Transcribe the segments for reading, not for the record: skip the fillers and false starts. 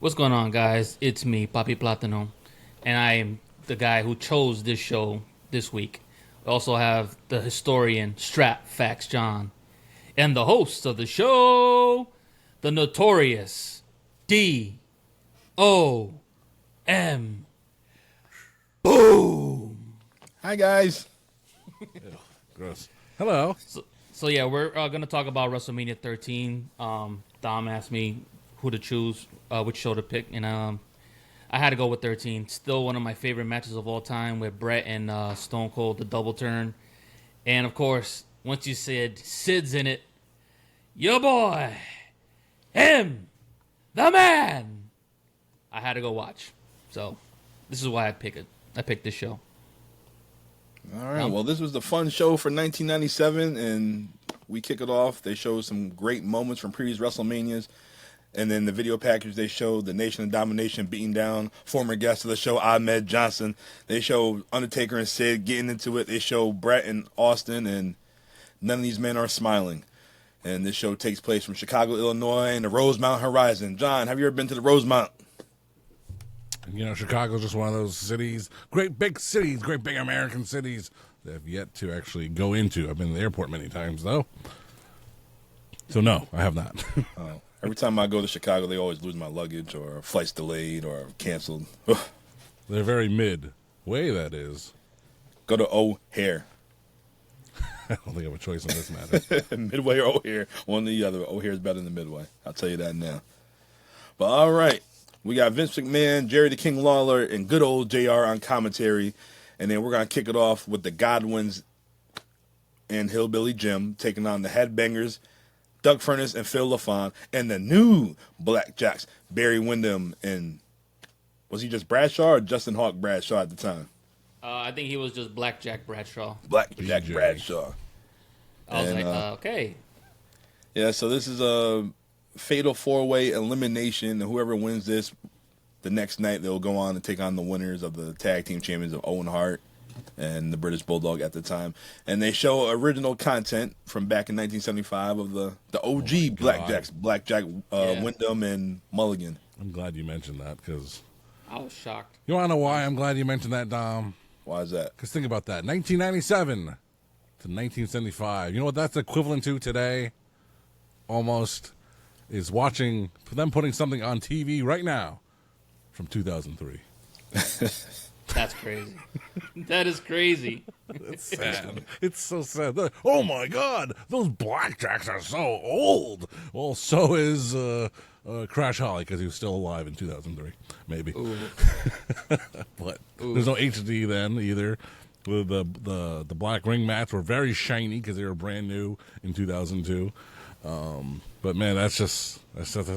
What's going on, guys? It's me, Papi Platano, and I am the guy who chose this show this week. We also have the historian, Strap Facts John, and the host of the show, the notorious D.O.M. Boom! Hi, guys. Gross. Hello. So yeah, we're going to talk about WrestleMania 13. Dom asked me who to choose, which show to pick, and I had to go with 13. Still one of my favorite matches of all time with Bret and Stone Cold, the double turn. And of course, once you said Sid's in it, your boy, him, the man, I had to go watch. So this is why I picked this show. All right. Well, this was the fun show for 1997, and we kick it off. They showed some great moments from previous WrestleManias. And then the video package, they showed the Nation of Domination beating down former guest of the show, Ahmed Johnson. They showed Undertaker and Sid getting into it. They showed Bret and Austin, and none of these men are smiling. And this show takes place from Chicago, Illinois, and the Rosemount Horizon. John, have you ever been to the Rosemount? You know, Chicago's just one of those cities, great big American cities that have yet to actually go into. I've been to the airport many times, though. So, no, I have not. Oh. Every time I go to Chicago, they always lose my luggage or flights delayed or canceled. They're very midway, that is. Go to O'Hare. I don't think I have a choice on this matter. Midway or O'Hare, one or the other. O'Hare is better than Midway. I'll tell you that now. But all right, we got Vince McMahon, Jerry the King Lawler, and good old JR on commentary. And then we're going to kick it off with the Godwins and Hillbilly Jim taking on the Headbangers, Doug Furnas and Phil LaFon, and the new Blackjacks, Barry Windham, and was he just Bradshaw or Justin Hawk Bradshaw at the time? I think he was just Blackjack Bradshaw. Blackjack Bradshaw. I was okay. Yeah, so this is a Fatal Four-Way Elimination, and whoever wins this, the next night they'll go on to take on the winners of the tag team champions of Owen Hart and the British Bulldog at the time. And they show original content from back in 1975 of the OG Blackjacks, Blackjack, Windham, and Mulligan. I'm glad you mentioned that, because I was shocked. you want to know why I'm glad you mentioned that, Dom? Why is that? Because think about that. 1997 to 1975. You know what that's equivalent to today? Almost is watching them putting something on TV right now from 2003. That's crazy. That is crazy. It's sad. It's so sad. Oh my God, those Blackjacks are so old. Well, so is Crash Holly, because he was still alive in 2003, maybe. But there's no HD then either. The black ring mats were very shiny because they were brand new in 2002. But man, that's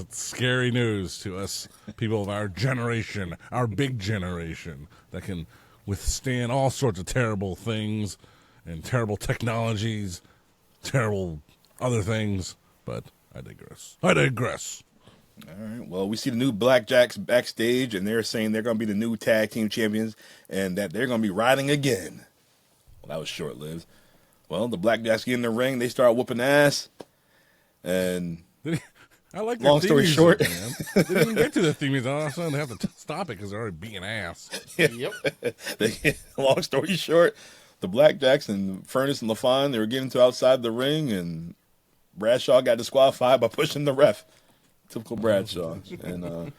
scary news to us people of our generation, our big generation, that can withstand all sorts of terrible things and terrible technologies, terrible other things. But I digress. All right. Well, we see the new Blackjacks backstage, and they're saying they're going to be the new tag team champions and that they're going to be riding again. Well, that was short-lived. Well, the Blackjacks get in the ring. They start whooping ass. And I like long story short, man. They didn't even get to the theme music. All of a sudden, they have to stop it because they're already beating ass. Yep. Long story short, the Blackjacks and Furnas and LaFon, they were getting to outside the ring, and Bradshaw got disqualified by pushing the ref. Typical Bradshaw. And I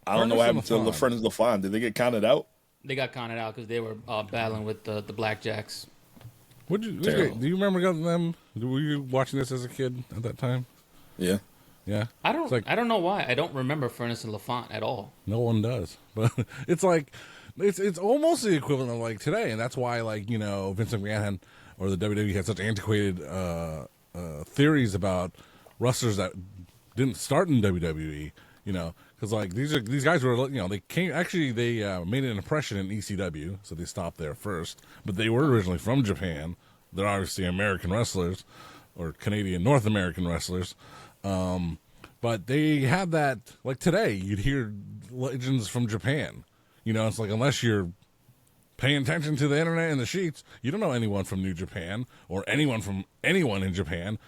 don't know what happened to Furnas and LaFon. Did they get counted out? They got counted out because they were battling with the Blackjacks. Do you remember them? Were you watching this as a kid at that time? Yeah. I don't know why. I don't remember Furnas and LaFon at all. No one does. But it's like it's almost the equivalent of like today, and that's why Vince McMahon or the WWE had such antiquated theories about wrestlers that didn't start in WWE. Because these guys were they made an impression in ECW, so they stopped there first. But they were originally from Japan. They're obviously American wrestlers, or Canadian North American wrestlers. But they had that, like today, you'd hear legends from Japan. It's like unless you're paying attention to the internet and the sheets, you don't know anyone from New Japan or anyone from anyone in Japan,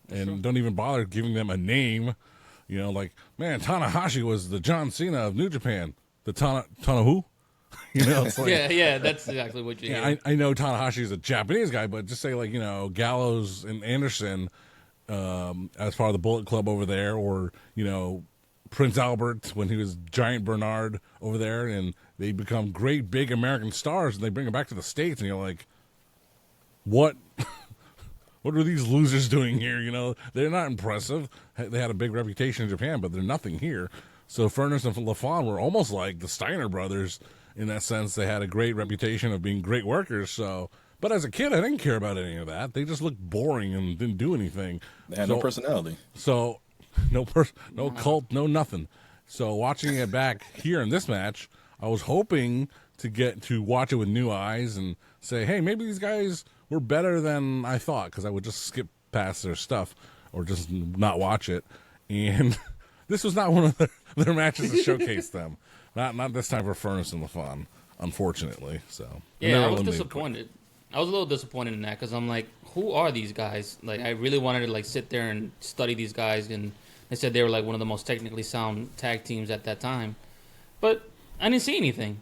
and don't even bother giving them a name You know, like, man, Tanahashi was the John Cena of New Japan. The Tana who? You know, it's like, yeah, that's exactly what you hear. I know Tanahashi is a Japanese guy, but just say, like, you know, Gallows and Anderson as part of the Bullet Club over there, or, you know, Prince Albert when he was Giant Bernard over there, and they become great big American stars, and they bring them back to the States, and you're like, what? What are these losers doing here? You know, they're not impressive. They had a big reputation in Japan, but they're nothing here. So Furnas and LaFon were almost like the Steiner brothers in that sense. They had a great reputation of being great workers. So, but as a kid, I didn't care about any of that. They just looked boring and didn't do anything. They had no personality. So, no cult, no nothing. So watching it back here in this match, I was hoping to get to watch it with new eyes and say, hey, maybe these guys were better than I thought, because I would just skip past their stuff or just not watch it. And this was not one of their matches to showcase them. Not this time for Furnas and LaFon, unfortunately. So yeah, I was disappointed. I was a little disappointed in that, because I'm like, who are these guys? Like, I really wanted to like sit there and study these guys, and they said they were like one of the most technically sound tag teams at that time, but I didn't see anything.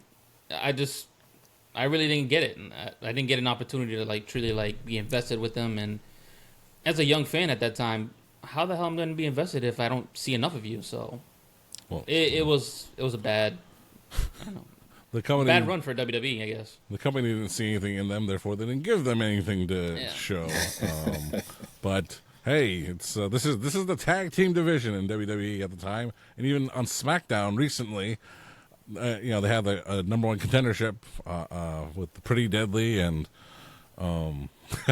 I really didn't get it. And I didn't get an opportunity to like truly like be invested with them. And as a young fan at that time, how the hell am I going to be invested if I don't see enough of you? So well, it was a bad, I don't know, bad run for WWE, I guess. The company didn't see anything in them, therefore they didn't give them anything to show. But hey, it's this is the tag team division in WWE at the time, and even on SmackDown recently. You know, they had a number one contendership with Pretty Deadly and I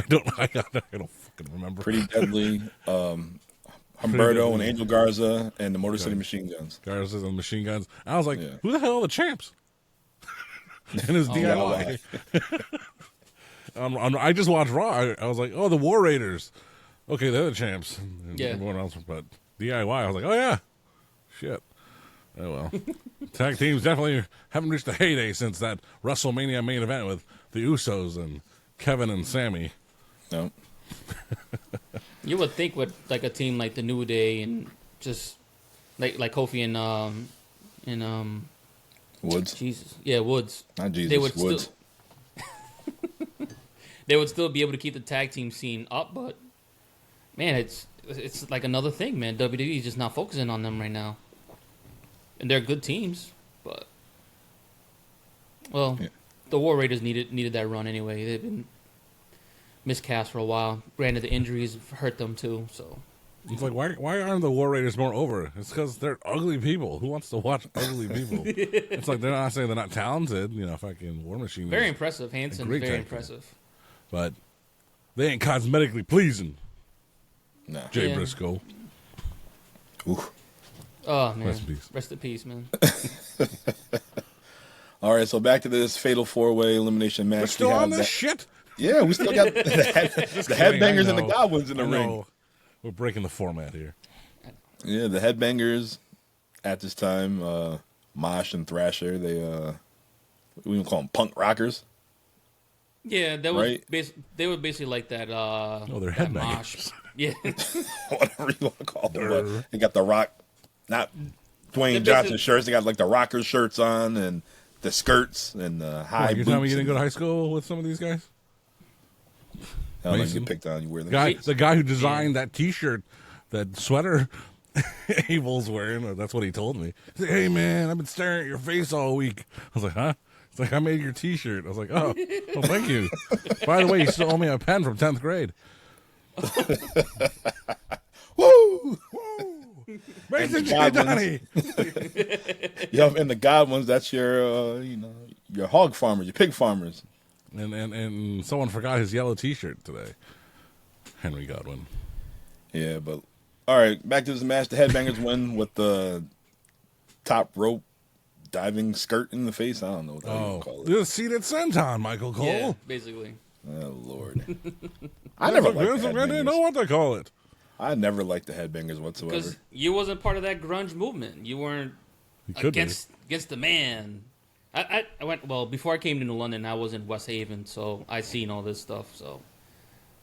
don't fucking remember. Pretty Deadly, Humberto and Angel Garza and the Motor City Machine Guns. Garza and Machine Guns. I was like, who the hell are the champs? And it's DIY. I just watched Raw. I was like, oh, the War Raiders. Okay, they're the champs. And everyone else, but DIY. I was like, oh yeah, shit. Oh, well. Tag teams definitely haven't reached a heyday since that WrestleMania main event with the Usos and Kevin and Sammy. No. You would think with like a team like the New Day and just like Kofi and Woods. Jesus. Yeah, Woods. Not Jesus, they would Woods. They would still be able to keep the tag team scene up, but man, it's like another thing, man. WWE is just not focusing on them right now. And they're good teams, but the War Raiders needed that run anyway. They've been miscast for a while. Granted, the injuries hurt them too. So it's like, why aren't the War Raiders more over? It's because they're ugly people. Who wants to watch ugly people? It's like they're not saying they're not talented. You know, fucking War Machine. Very impressive, Hanson. Very impressive. But they ain't cosmetically pleasing. No, Jay Briscoe. Ooh. Oh, man. Rest in peace, man. All right, so back to this Fatal Four-Way Elimination Match. We're still on this shit? Yeah, we still got the Headbangers and the Goblins in the ring. We're breaking the format here. Yeah, the Headbangers at this time, Mosh and Thrasher, we call them punk rockers. Yeah, that was they were basically like that. They're Headbangers. Yeah. Whatever you want to call them. But they got the Rock, not Dwayne Johnson shirts. They got like the rocker shirts on and the skirts and the high boots. You're telling me you didn't go to high school with some of these guys? I don't know, you get picked on. You wear them. The guy who designed that T-shirt, that sweater Abel's wearing, that's what he told me. He's like, hey, man, I've been staring at your face all week. I was like, huh? It's like, I made your T-shirt. I was like, oh, well, thank you. By the way, you still owe me a pen from 10th grade. Woo! Mason J. Donnie. Yep, and the Godwins, that's your hog farmers, your pig farmers. And someone forgot his yellow T-shirt today. Henry Godwin. Yeah, but all right, back to this match. The Headbangers win with the top rope diving skirt in the face. I don't know what you call it. The seated senton, Michael Cole. Yeah, basically. Oh Lord, I never liked the Headbangers. I didn't know what they call it. I never liked the Headbangers whatsoever. Because you wasn't part of that grunge movement. You weren't against the man. I went, before I came into London, I was in West Haven, so I seen all this stuff. So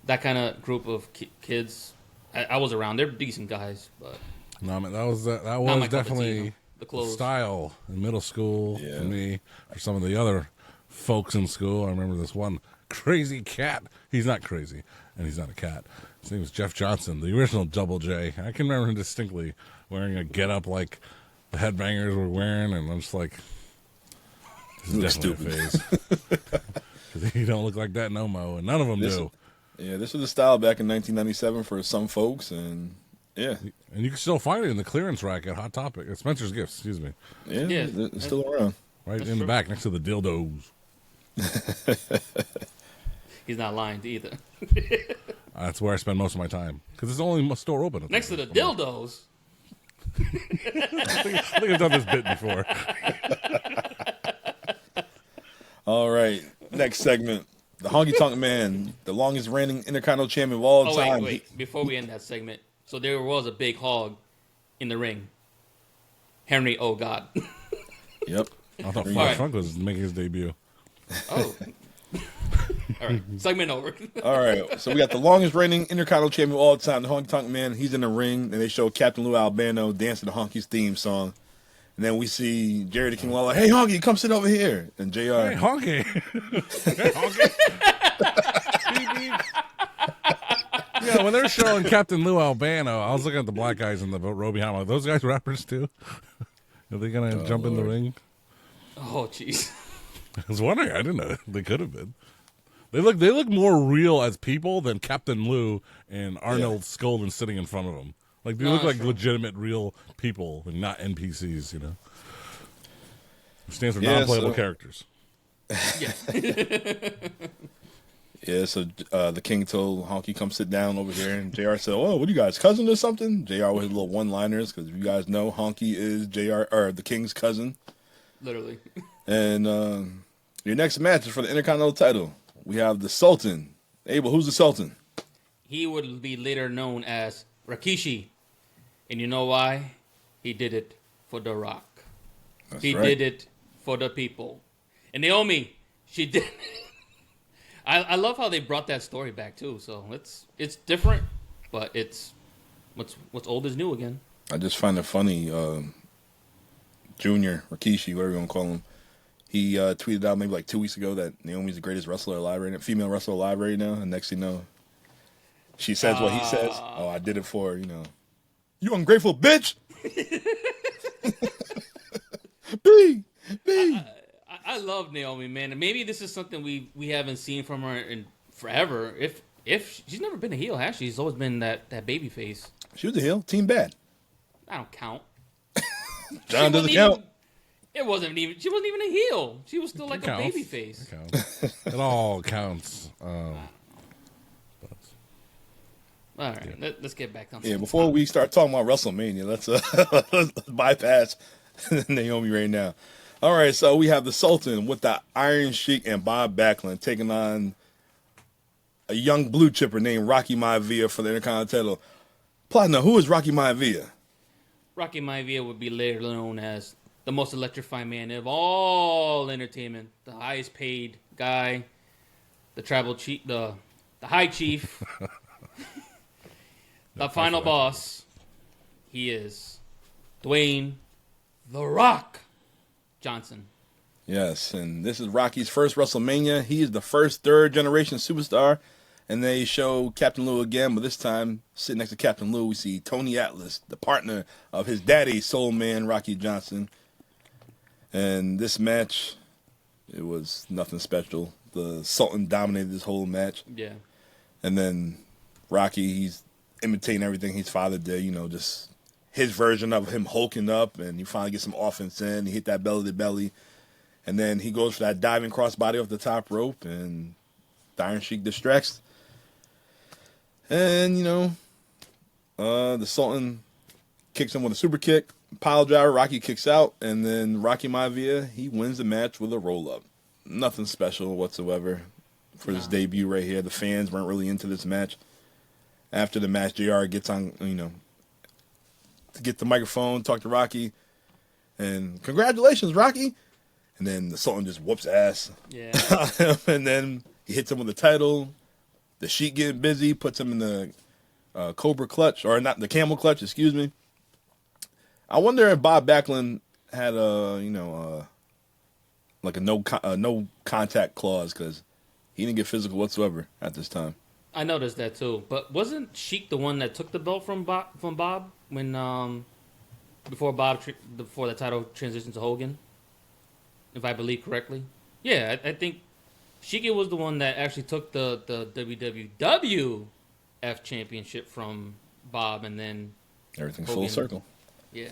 that kind of group of kids, I was around. They're decent guys, but No, I mean, that was Not my was cup of tea, definitely though. The clothes. style in middle school Yeah. for me. For some of the other folks in school, I remember this one crazy cat. He's not crazy, and he's not a cat. His name was Jeff Johnson, the original Double J. I can remember him distinctly wearing a get-up like the Headbangers were wearing, and I'm just like, this is definitely a phase. Because he don't look like that no mo, and none of them do. Yeah, this was the style back in 1997 for some folks, and yeah. And you can still find it in the clearance rack at Hot Topic, at Spencer's Gifts, excuse me. Yeah, Yeah, it's still around. Right That's in the true. back next to the dildos. He's not lying either. That's where I spend most of my time. Because it's the only store open. Next to the dildos. I think I've done this bit before. All right, next segment. The Honky Tonk Man, the longest reigning Intercontinental Champion of all Oh, time. wait. Before we end that segment. So there was a big hog in the ring. Henry, oh God. Yep. I thought All Flash right. Funk was making his debut. Oh. All right. Segment over. All right, so we got the longest reigning Intercontinental Champion of all time, the Honky Tonk Man. He's in the ring, and they show Captain Lou Albano dancing the Honky's theme song. And then we see Jerry the King Lawler, hey, Honky, come sit over here. And JR, Hey, Honky. Hey, Honky. Beep, beep. Yeah, when they're showing Captain Lou Albano, I was looking at the black guys in the Roby Hama. Are those guys rappers too? Are they going to jump in the ring? Oh, jeez. I was wondering. I didn't know. They could have been. They look more real as people than Captain Lou and Arnold Skolden sitting in front of them. Like they look like true. legitimate, real people and not NPCs. You know, it stands for Yeah, non-playable so- characters. Yes. yeah, so the King told Honky, come sit down over here. And JR said, oh, what are you guys, cousins or something? JR with his little one-liners, because if you guys know, Honky is the King's cousin. Literally. And your next match is for the Intercontinental title. We have the Sultan. Abel, who's the Sultan? He would be later known as Rikishi. And you know why? He did it for The Rock. That's He right. did it for the people. And Naomi, she did. I love how they brought that story back too. So it's different, but it's what's old is new again. I just find it funny. Junior, Rikishi, whatever you want to call him, he tweeted out maybe like 2 weeks ago that Naomi's the greatest wrestler alive right now, female wrestler alive right now. And next thing you know, she says what he says. Oh, I did it for, you ungrateful bitch. B. I love Naomi, man. And maybe this is something we haven't seen from her in forever. If she's never been a heel, has she? She's always been that baby face. She was a heel. Team Bad. I don't count. John She doesn't wasn't count. She wasn't even a heel. She was still like a counts. baby face. It counts. It all counts. All right, let's get back on. Yeah, before we start talking about WrestleMania, let's bypass Naomi right now. All right, so we have the Sultan with the Iron Sheik and Bob Backlund taking on a young blue chipper named Rocky Maivia for the Intercontinental title. Platinum, who is Rocky Maivia? Rocky Maivia would be later known as the most electrifying man of all entertainment, the highest paid guy, the tribal chief, the high chief, the final boss. He is Dwayne The Rock Johnson. Yes, and this is Rocky's first WrestleMania. He is the first third-generation superstar. And they show Captain Lou again, but this time, sitting next to Captain Lou, we see Tony Atlas, the partner of his daddy, Soul Man, Rocky Johnson. And this match, it was nothing special. The Sultan dominated this whole match. Yeah. And then Rocky, he's imitating everything his father did, just his version of him hulking up, and you finally get some offense in. He hit that belly to belly. And then he goes for that diving crossbody off the top rope, and the Iron Sheik distracts. And, the Sultan kicks him with a super kick, pile driver, Rocky kicks out, and then Rocky Maivia, he wins the match with a roll-up. Nothing special whatsoever for this debut right here. The fans weren't really into this match. After the match, JR gets on, to get the microphone, talk to Rocky, and congratulations, Rocky. And then the Sultan just whoops ass. Yeah. And then he hits him with the title. The Sheik getting busy, puts him in the Cobra clutch, or not the camel clutch, excuse me. I wonder if Bob Backlund had like a no contact clause because he didn't get physical whatsoever at this time. I noticed that too. But wasn't Sheik the one that took the belt from Bob when before the title transitioned to Hogan? If I believe correctly. Yeah, I think Sheik was the one that actually took the WWF championship from Bob, and then Everything's Hogan. full circle. Yeah.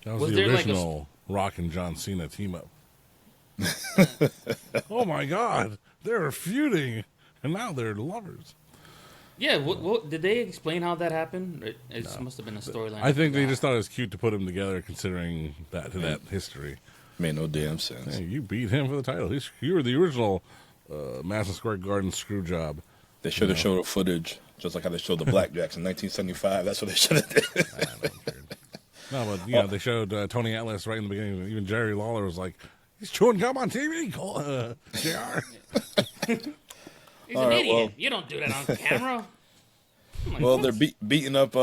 That was the original Rock and John Cena team up. Oh my God, they were feuding, and now they're lovers. Yeah, what did they explain how that happened? It must have been a storyline. I think they just thought it was cute to put them together, considering that history. Made no damn sense. Hey, you beat him for the title. You were the original Madison Square Garden screw job. They should have showed the footage, just like how they showed the Blackjacks in 1975. That's what they should have did. No, but they showed Tony Atlas right in the beginning. Even Jerry Lawler was like, "He's chewing gum on TV." JR. He's an idiot. Well, you don't do that on camera. Well, they're beating up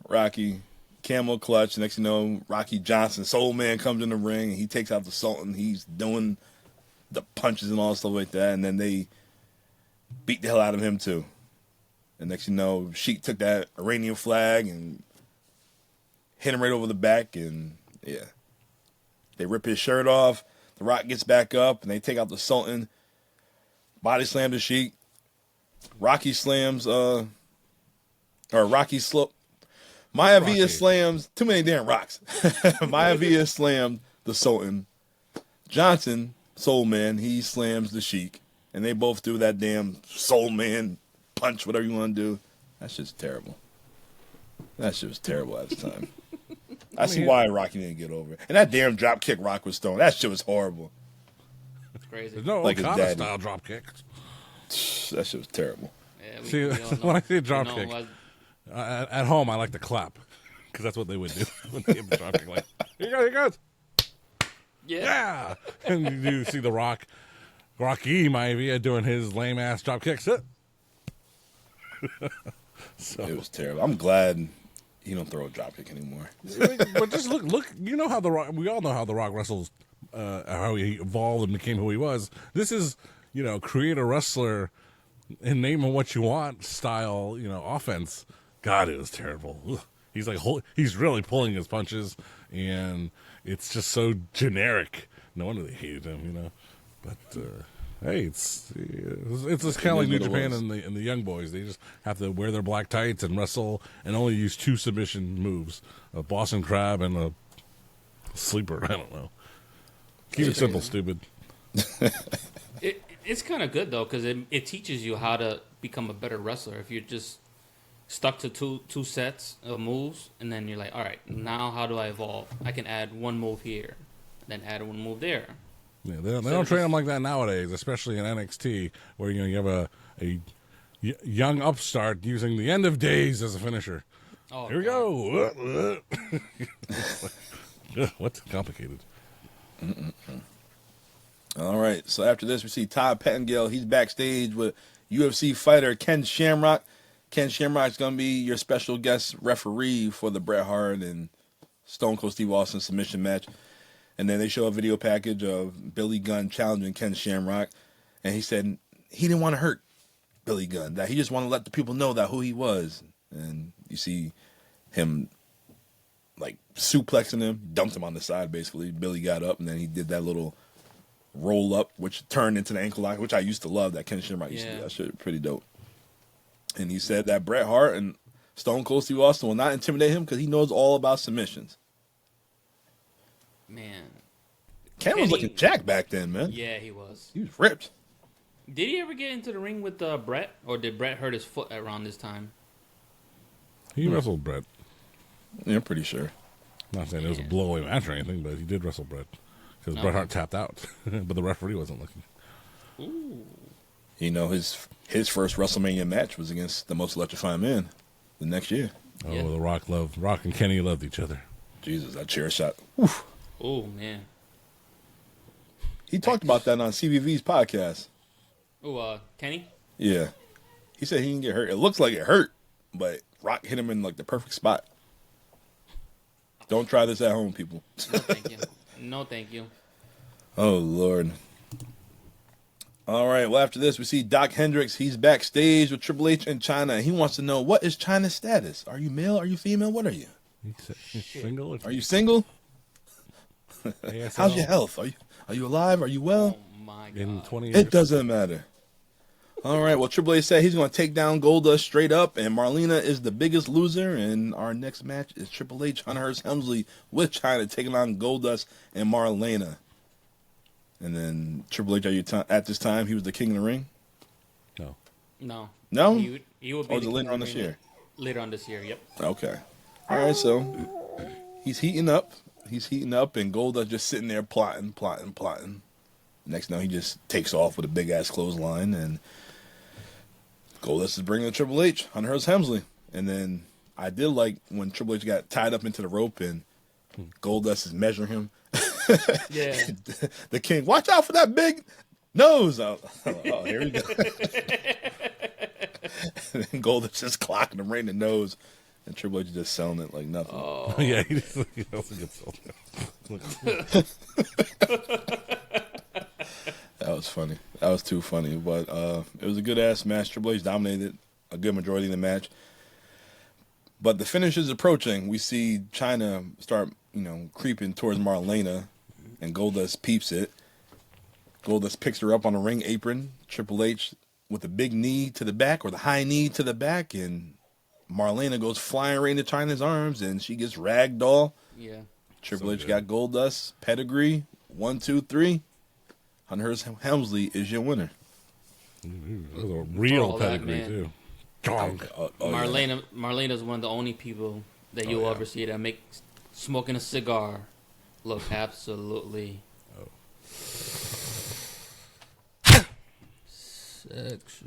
Rocky. Camel clutch. Next you know, Rocky Johnson, Soul Man, comes in the ring and he takes out the Sultan. He's doing the punches and all stuff like that, and then they beat the hell out of him too. And next you know, Sheik took that Iranian flag and hit him right over the back, and yeah, they rip his shirt off. The Rock gets back up and they take out the Sultan. Body slam the Sheik. Rocky slams Maivia slams too many damn rocks. Maivia slammed the Sultan. Johnson, Soul Man, he slams the Sheik, and they both do that damn Soul Man punch, whatever you want to do. That shit's terrible. That shit was terrible at the time. I see why Rocky didn't get over it. And that damn drop kick Rock was throwing, that shit was horrible. It's crazy. There's no like Okada style drop kicks. That shit was terrible. Yeah, when I say drop kick. At home, I like to clap because that's what they would do when they give the drop kick. Like, here he goes. Yeah. And you see the Rocky Maivia doing his lame ass drop kicks. So. It was terrible. I'm glad he don't throw a drop kick anymore. But just look. You know how the Rock. We all know how the Rock wrestles. How he evolved and became who he was. This is create a wrestler and name him what you want style. Offense. God, it was terrible. Ugh. He's like he's really pulling his punches, and it's just so generic. No wonder they hated him, But hey, it's just kind of like New Japan and the Young Boys. They just have to wear their black tights and wrestle, and only use 2 submission moves: a Boston Crab and a sleeper. I don't know. Keep it simple, stupid. It's kind of good though because it teaches you how to become a better wrestler if you're just stuck to two sets of moves, and then you're like, all right, now how do I evolve? I can add one move here, then add one move there. Yeah, they don't train them like that nowadays, especially in NXT, where you have a young upstart using the end of days as a finisher. Oh, here we go. What's complicated? All right, so after this, we see Todd Pettengill. He's backstage with UFC fighter Ken Shamrock. Ken Shamrock's going to be your special guest referee for the Bret Hart and Stone Cold Steve Austin submission match. And then they show a video package of Billy Gunn challenging Ken Shamrock. And he said he didn't want to hurt Billy Gunn, that he just wanted to let the people know that who he was. And you see him like suplexing him, dumped him on the side basically. Billy got up and then he did that little roll up, which turned into the ankle lock, which I used to love that Ken Shamrock used to do. That shit pretty dope. And he said that Bret Hart and Stone Cold Steve Austin will not intimidate him because he knows all about submissions. Man. Ken was looking jacked back then, man. Yeah, he was. He was ripped. Did he ever get into the ring with Bret? Or did Bret hurt his foot around this time? He wrestled Bret. Yeah, I'm pretty sure. I'm not saying it was a blow-away match or anything, but he did wrestle Bret. Because Bret Hart tapped out. But the referee wasn't looking. Ooh. His first WrestleMania match was against the Most Electrifying Man the next year. Oh, yeah. The Rock and Kenny loved each other. Jesus, that chair shot. Oh, man. He talked about that on CVV's podcast. Oh, Kenny? Yeah. He said he didn't get hurt. It looks like it hurt, but Rock hit him in like the perfect spot. Don't try this at home, people. No, thank you. No, thank you. Oh, Lord. All right, well, after this, we see Doc Hendricks. He's backstage with Triple H in China. He wants to know, what is China's status? Are you male? Are you female? What are you? He's single? Are you single? ASL. How's your health? Are you alive? Are you well? Oh, my God. In 20 years? It doesn't matter. All right, well, Triple H said he's going to take down Goldust straight up, and Marlena is the biggest loser. And our next match is Triple H, Hunter Helmsley with China taking on Goldust and Marlena. And then Triple H at this time, he was the king of the ring? No. No. No? He would be Or was it later on this year? Later on this year, yep. Okay. All right, so he's heating up. He's heating up, and Goldust just sitting there plotting. Next now, he just takes off with a big-ass clothesline, and Goldust is bringing the Triple H, Hunter Helmsley. And then I did like when Triple H got tied up into the rope, and Goldust is measuring him. Yeah. The king, watch out for that big nose. Oh, here we go. And Goldust just clocking him right in the nose. And Triple H is just selling it like nothing. Oh, yeah, he also gets sold. That was funny. That was too funny. But it was a good-ass match. Triple H dominated a good majority of the match. But the finish is approaching. We see China start, creeping towards Marlena, and Goldust peeps it. Goldust picks her up on a ring apron. Triple H with the big knee to the back, or the high knee to the back, and Marlena goes flying right into China's arms, and she gets ragdoll. Yeah. Triple H got Goldust, pedigree, 1, 2, 3. Hunter Helmsley is your winner. That was a real pedigree, too. Marlena's one of the only people that you'll ever see that make smoking a cigar look absolutely sexy.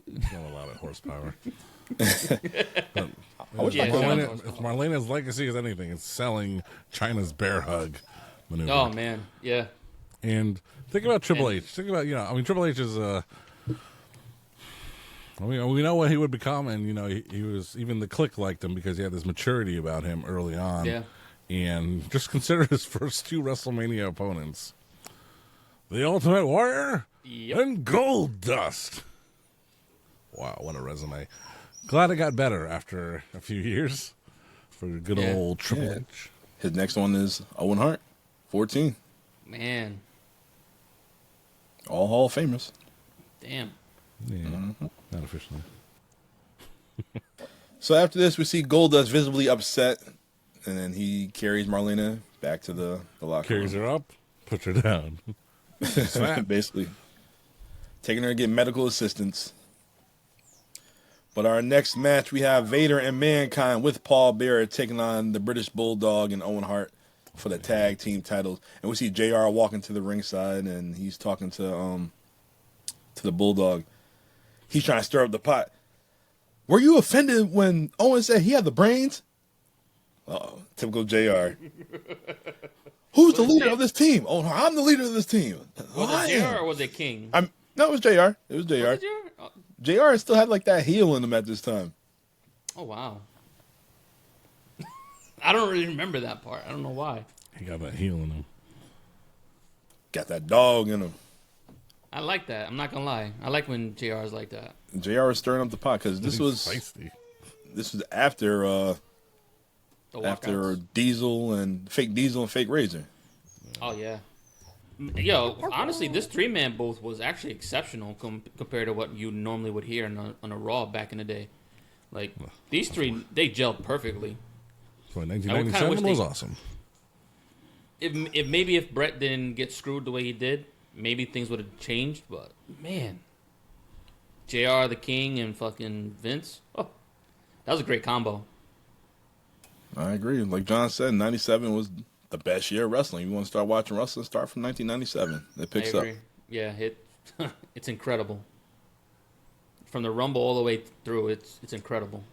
It's not a lot of horsepower. If Marlena's legacy is anything, it's selling China's bear hug maneuver. Oh, man. Yeah. And think about Triple H. Think about, Triple H is we know what he would become, and, he was, even the Clique liked him because he had this maturity about him early on. Yeah. And just consider his first 2 WrestleMania opponents. The Ultimate Warrior and Goldust. Wow, what a resume. Glad it got better after a few years for good old Triple H. His next one is Owen Hart, 14. Man. All Hall of Famers. Damn. Yeah, not officially. So after this, we see Goldust visibly upset, and then he carries Marlena back to the locker room. Carries her up, puts her down. Basically. Taking her to get medical assistance. But our next match, we have Vader and Mankind with Paul Bearer taking on the British Bulldog and Owen Hart for the tag team titles. And we see JR walking to the ringside, and he's talking to the Bulldog. He's trying to stir up the pot. Were you offended when Owen said he had the brains? Uh-oh, typical JR. Who's the leader of this team? Oh, I'm the leader of this team. Was it JR or was it King? No, it was JR. It was JR. Was it JR? JR still had like that heel in him at this time. Oh, wow. I don't really remember that part. I don't know why. He got that heel in him. Got that dog in him. I like that. I'm not going to lie. I like when JR is like that. JR was stirring up the pot because this was feisty. This was after Diesel and Fake Razor. Oh, yeah. Yo, honestly, this 3-man booth was actually exceptional compared to what you normally would hear on a Raw back in the day. Like, these 3, they gelled perfectly. So 1997 was awesome. If Bret didn't get screwed the way he did, maybe things would have changed. But, man, JR the King and fucking Vince, that was a great combo. I agree. Like John said, 97 was the best year of wrestling. You want to start watching wrestling, start from 1997. It picks up. Yeah, it's incredible. From the Rumble all the way through, it's incredible.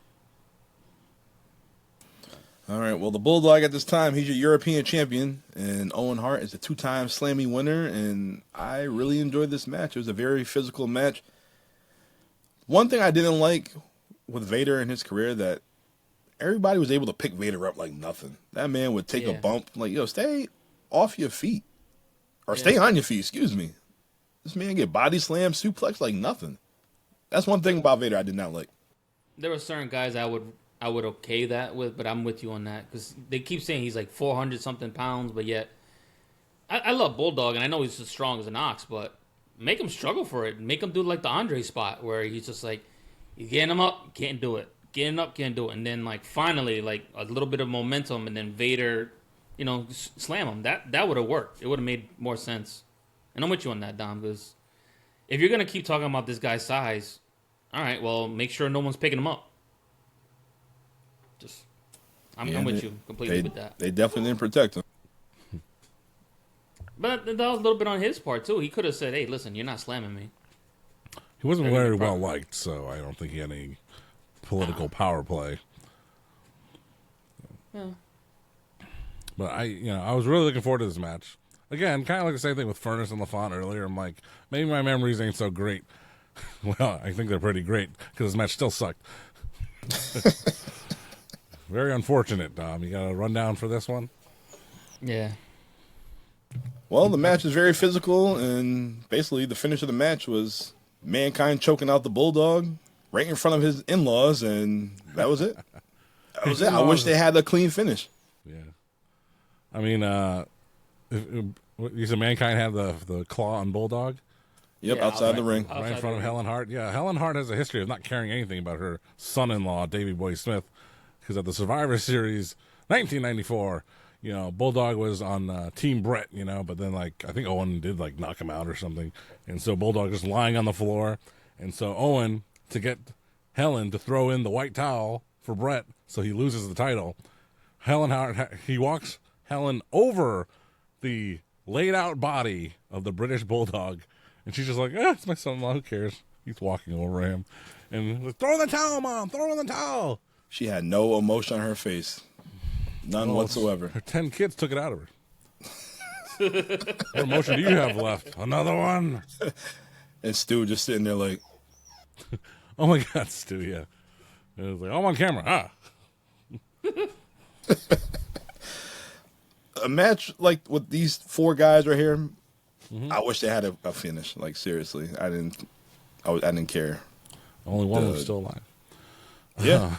All right, well, the Bulldog at this time, he's your European champion, and Owen Hart is a 2-time Slammy winner, and I really enjoyed this match. It was a very physical match. One thing I didn't like with Vader in his career that everybody was able to pick Vader up like nothing. That man would take a bump, like, yo, stay off your feet. Or stay on your feet, excuse me. This man get body slam, suplex like nothing. That's one thing about Vader I did not like. There were certain guys I would okay that with, but I'm with you on that because they keep saying he's like 400 something pounds, but yet I love Bulldog and I know he's as strong as an ox, but make him struggle for it. Make him do like the Andre spot where he's just like he's getting him up, can't do it, getting up, can't do it, and then like finally like a little bit of momentum, and then Vader, slam him. That would have worked. It would have made more sense. And I'm with you on that, Dom, because if you're gonna keep talking about this guy's size, all right, well, make sure no one's picking him up. I'm with you completely with that. They definitely didn't protect him. But that was a little bit on his part, too. He could have said, hey, listen, you're not slamming me. He wasn't very well liked, so I don't think he had any political power play. Yeah. But I was really looking forward to this match. Again, kind of like the same thing with Furnace and LaFont earlier. I'm like, maybe my memories ain't so great. Well, I think they're pretty great because this match still sucked. Very unfortunate, Dom. You got a rundown for this one? Yeah. Well, the match is very physical, and basically the finish of the match was Mankind choking out the Bulldog right in front of his in-laws, and that was it. That was it. I wish they had a clean finish. Yeah. I mean, you said Mankind had the claw on Bulldog? Yep, outside the ring. Right in front of Helen Hart. Yeah, Helen Hart has a history of not caring anything about her son-in-law, Davey Boy Smith, because at the Survivor Series, 1994, Bulldog was on Team Bret, but then, I think Owen did, knock him out or something. And so Bulldog just lying on the floor. And so Owen, to get Helen to throw in the white towel for Bret, so he loses the title, Helen Hart, he walks Helen over the laid-out body of the British Bulldog. And she's just like, it's my son-in-law, who cares? He's walking over him. And, throw in the towel, Mom, throw in the towel. She had no emotion on her face. None whatsoever. Her 10 kids took it out of her. What emotion do you have left? Another one? And Stu just sitting there like... Oh, my God, Stu, yeah. It was like, I'm on camera. A match like with these four guys right here, I wish they had a finish. Like, seriously. I didn't care. Only one was still alive. Yeah.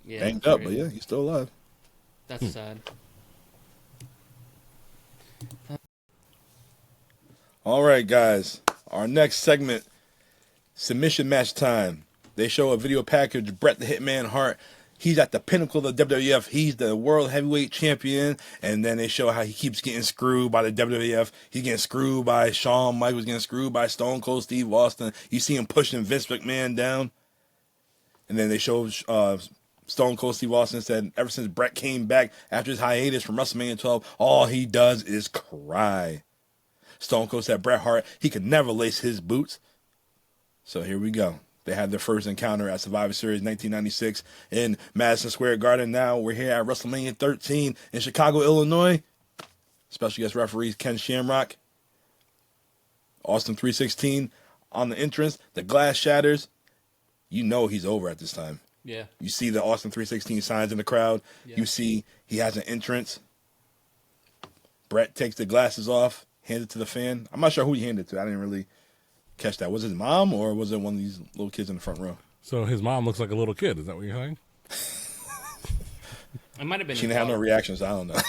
Yeah. Banged up, but yeah, he's still alive. That's sad. All right, guys. Our next segment, submission match time. They show a video package. Bret the Hitman Hart. He's at the pinnacle of the WWF. He's the world heavyweight champion. And then they show how he keeps getting screwed by the WWF. He's getting screwed by Shawn Michaels, getting screwed by Stone Cold Steve Austin. You see him pushing Vince McMahon down. And then they show Stone Cold Steve Austin said ever since Bret came back after his hiatus from WrestleMania 12, all he does is cry. Stone Cold said Bret Hart, he could never lace his boots. So here we go. They had their first encounter at Survivor Series 1996 in Madison Square Garden. Now we're here at WrestleMania 13 in Chicago, Illinois. Special guest referees Ken Shamrock. Austin 316 on the entrance. The glass shatters. You know he's over at this time. Yeah. You see the Austin 316 signs in the crowd. Yeah. You see he has an entrance. Bret takes the glasses off, hands it to the fan. I'm not sure who he handed it to. I didn't really catch that. Was it his mom or was it one of these little kids in the front row? So his mom looks like a little kid. Is that what you're saying? It might have been. She didn't have no reactions. I don't know.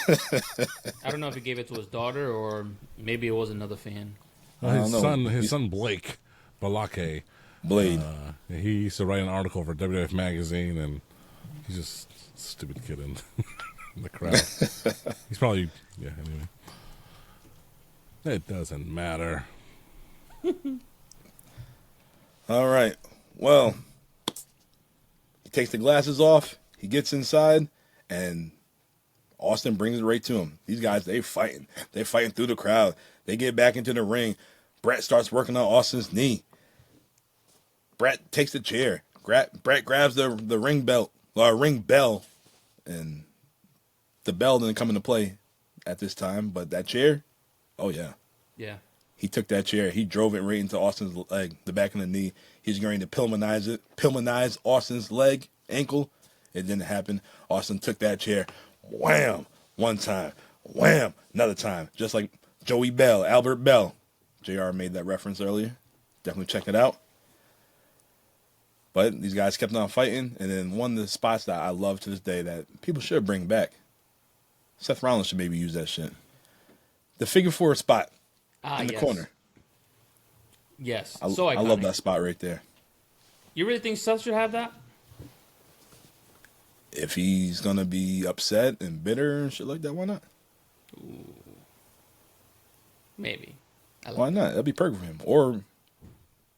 I don't know if he gave it to his daughter or maybe it was another fan. His son Blake Balake. Blade. He used to write an article for WWF Magazine, and he's just a stupid kid in the crowd. He's probably, anyway. It doesn't matter. All right. Well, he takes the glasses off. He gets inside, and Austin brings it right to him. These guys, they're fighting. They're fighting through the crowd. They get back into the ring. Bret starts working on Austin's knee. Bret takes the chair. Bret grabs the ring bell, and the bell didn't come into play at this time. But that chair, oh yeah, he took that chair. He drove it right into Austin's leg, the back of the knee. He's going to Pillmanize Austin's leg, ankle, It didn't happen. Austin took that chair, wham, one time, wham, another time. Just like Joey Bell, Albert Bell. JR made that reference earlier. Definitely check it out. But these guys kept on fighting, and then one of the spots that I love to this day that people should bring back. Seth Rollins should maybe use that shit. The figure four spot in the corner. Yes. I So love that spot right there. You really think Seth should have that? If he's going to be upset and bitter and shit like that, why not? Ooh. Maybe. Why not? That'd be perfect for him. Or,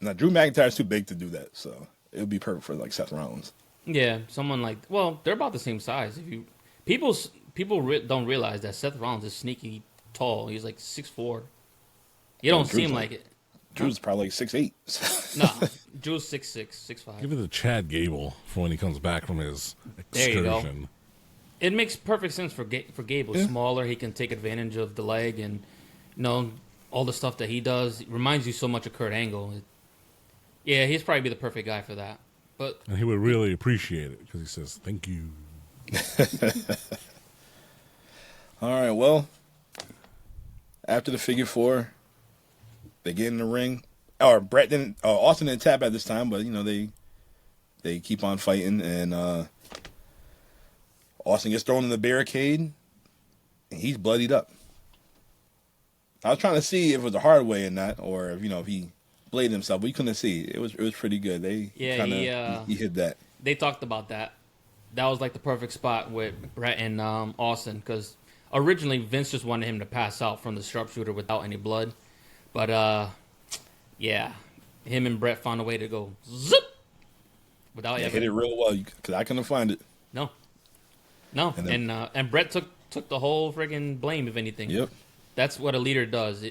now Drew McIntyre's too big to do that, so it would be perfect for like Seth Rollins. Yeah, someone like, well, they're about the same size. If you people don't realize that Seth Rollins is sneaky tall. He's like 6'4". You don't seem like it. Drew's probably like 6'8". No, Drew's 6'6", 6'5". Give it to Chad Gable for when he comes back from his There excursion. you go. It makes perfect sense for Gable. Yeah. Smaller, he can take advantage of the leg and all the stuff that he does. It reminds you so much of Kurt Angle. Yeah, he's probably be the perfect guy for that. But And he would really appreciate it because he says, "Thank you." All right, well, after the figure four, they get in the ring. Or Austin didn't tap at this time, but they keep on fighting, and Austin gets thrown in the barricade, and he's bloodied up. I was trying to see if it was a hard way or not, or if he bladed himself, but you couldn't see. It was pretty good. He hit that. They talked about that. That was like the perfect spot with Bret and Austin, because originally Vince just wanted him to pass out from the sharpshooter without any blood. But, yeah, him and Bret found a way to go zip without Hit it real well, because I couldn't find it. No. And Bret took the whole friggin' blame, if anything. Yep. That's what a leader does.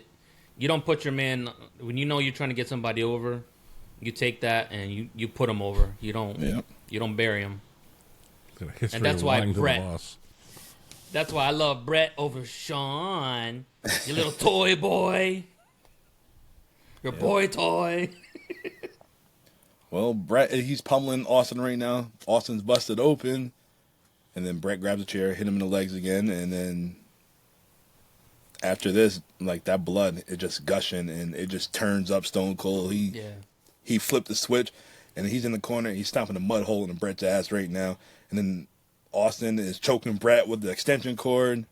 You don't put your man, when you know you're trying to get somebody over, you take that and you put him over. You don't bury him. And that's why that's why I love Bret over Shawn. You little toy boy. Your boy toy. Well, Bret, he's pummeling Austin right now. Austin's busted open. And then Bret grabs a chair, hit him in the legs again. And then after this, like that blood, it just gushing and it just turns up Stone Cold. He flipped the switch and he's in the corner. He's stomping a mud hole in Bret's ass right now. And then Austin is choking Bret with the extension cord.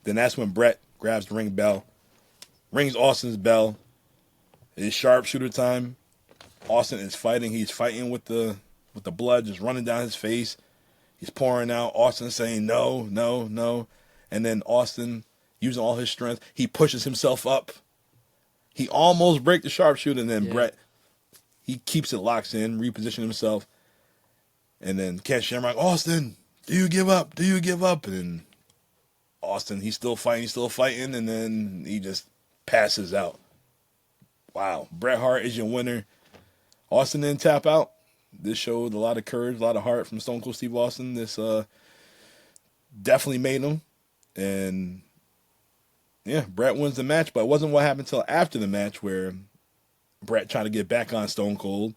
Then that's when Bret grabs the ring bell, rings Austin's bell. It's sharpshooter time. Austin is fighting. He's fighting with the blood just running down his face. He's pouring out. Austin saying no, no, no. And then Austin, using all his strength, he pushes himself up. He almost breaks the sharpshooter, and then Bret, he keeps it locked in, repositioning himself. And then Ken Shamrock, Austin, do you give up? Do you give up? And then Austin, he's still fighting, and then he just passes out. Wow. Bret Hart is your winner. Austin didn't tap out. This showed a lot of courage, a lot of heart from Stone Cold Steve Austin. This definitely made him. And yeah, Bret wins the match, but it wasn't what happened until after the match where Bret tried to get back on Stone Cold.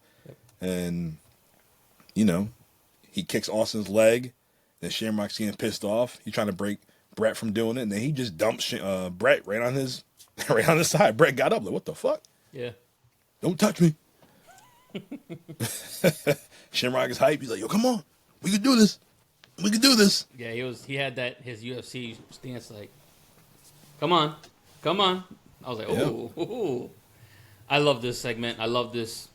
And, he kicks Austin's leg. Then Shamrock's getting pissed off. He's trying to break Bret from doing it. And then he just dumps Bret right on his side. Bret got up like, what the fuck? Yeah. Don't touch me. Shamrock is hype. He's like, yo, come on. We can do this. We can do this. Yeah, he had his UFC stance like, come on. I was like, ooh. I love this segment. I love this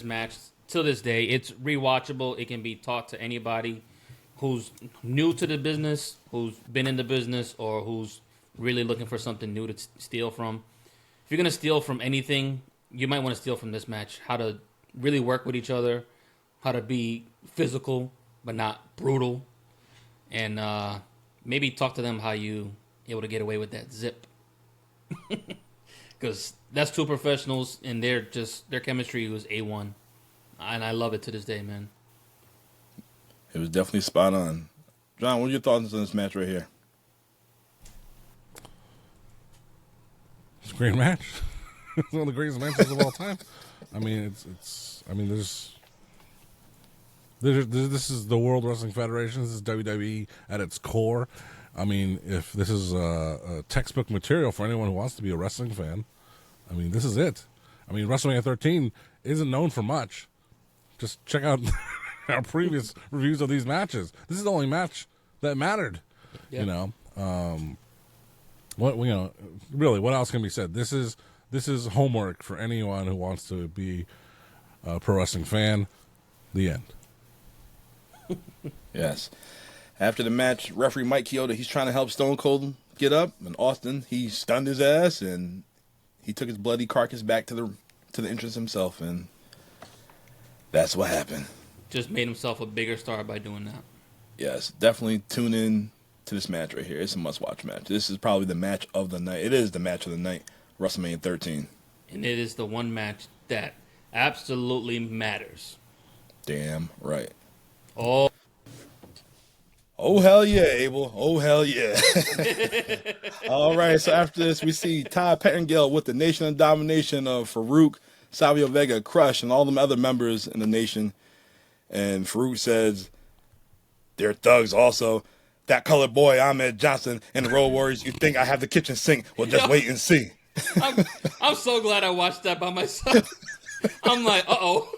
match. To this day, it's rewatchable. It can be taught to anybody who's new to the business, who's been in the business, or who's really looking for something new to steal from. If you're going to steal from anything, you might want to steal from this match. How to really work with each other, how to be physical but not brutal, and maybe talk to them how you able to get away with that zip. Because that's two professionals, and their chemistry was A1. And I love it to this day, man. It was definitely spot on. John, what are your thoughts on this match right here? It's a great match. It's one of the greatest matches of all time. I mean, there's This is the World Wrestling Federation. This is WWE at its core. I mean, if this is a textbook material for anyone who wants to be a wrestling fan, I mean, this is it. I mean, WrestleMania 13 isn't known for much. Just check out our previous reviews of these matches. This is the only match that mattered. Yep. Really, what else can be said? This is homework for anyone who wants to be a pro wrestling fan. The end. Yes. After the match, referee Mike Chioda, he's trying to help Stone Cold get up, and Austin, he stunned his ass, and he took his bloody carcass back to the entrance himself, and that's what happened. Just made himself a bigger star by doing that. Yes, definitely tune in to this match right here. It's a must-watch match. This is probably the match of the night. It is the match of the night, WrestleMania 13. And it is the one match that absolutely matters. Damn right. Oh, hell yeah, Abel. Oh, hell yeah. All right, so after this, we see Todd Pettengill with the Nation of Domination of Farouk, Savio Vega, Crush, and all them other members in the Nation. And Farouk says, they're thugs also. That colored boy, Ahmed Johnson, and the Road Warriors, you think I have the kitchen sink? Well, just wait and see. I'm so glad I watched that by myself. I'm like, uh-oh.